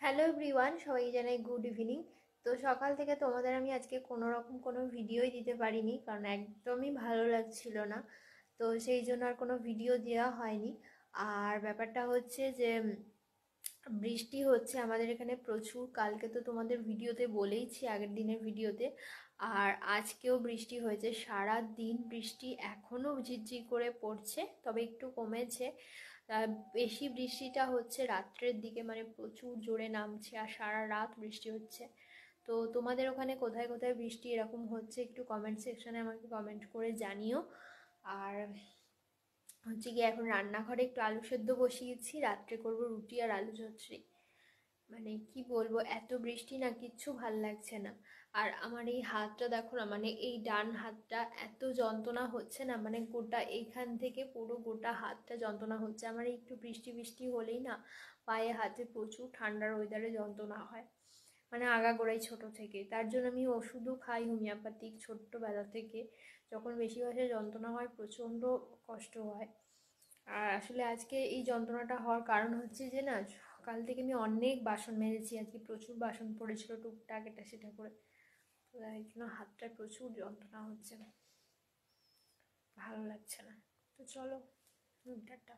Hello everyone, সবাইকে জানাই good evening. তো সকাল থেকে তোমাদের আমি আজকে কোনো রকম কোনো ভিডিওই দিতে পারিনি, কারণ একদমই ভালো লাগছিল না। তো সেই জন্য আর কোনো ভিডিও দেওয়া হয়নি। আর ব্যাপারটা হচ্ছে যে বৃষ্টি হচ্ছে আমাদের এখানে প্রচুর। কালকে তো তোমাদের ভিডিওতে বলেইছি, আগের দিনের ভিডিওতে। আর আজকেও বৃষ্টি হয়েছে, সারা দিন বৃষ্টি এখনও ঝিরঝির করে পড়ছে, তবে একটু কমেছে। বেশি বৃষ্টিটা হচ্ছে রাত্রের দিকে, মানে প্রচুর জোরে নামছে আর সারা রাত বৃষ্টি হচ্ছে। তো তোমাদের ওখানে কোথায় কোথায় বৃষ্টি এরকম হচ্ছে একটু কমেন্ট সেকশনে আমাকে কমেন্ট করে জানিও। আর হচ্ছে কি, এখন রান্নাঘরে একটু আলু সেদ্ধ বসিয়েছি, রাত্রে করব রুটি আর আলু চচ্চড়ি। মানে কি বলবো, এত বৃষ্টি না, কিচ্ছু ভাল লাগছে না। আর আমার এই হাতটা দেখো না, মানে এই ডান হাতটা এত যন্ত্রণা হচ্ছে না, মানে গোটা এইখান থেকে পুরো গোটা হাতটা যন্ত্রণা হচ্ছে। আমার একটু বৃষ্টি বৃষ্টি হলেই না পায়ে হাতে প্রচুর ঠান্ডার ওয়েদারে যন্ত্রণা হয়, মানে আগাগোড়াই ছোট থেকে। তার জন্য আমি ওষুধও খাই হোমিওপ্যাথিক ছোট্টবেলা থেকে। যখন বেশি বয়সে যন্ত্রণা হয় প্রচণ্ড কষ্ট হয়। আর আসলে আজকে এই যন্ত্রণাটা হওয়ার কারণ হচ্ছে যে না, সকাল থেকে আমি অনেক বাসন মেজেছি, আজকে প্রচুর বাসন পড়েছিল টুকটাক এটা সেটা করে। তো এই জন্য হাতটা প্রচুর যন্ত্রণা হচ্ছে, ভালো লাগছে না। তো চলো, টাটা।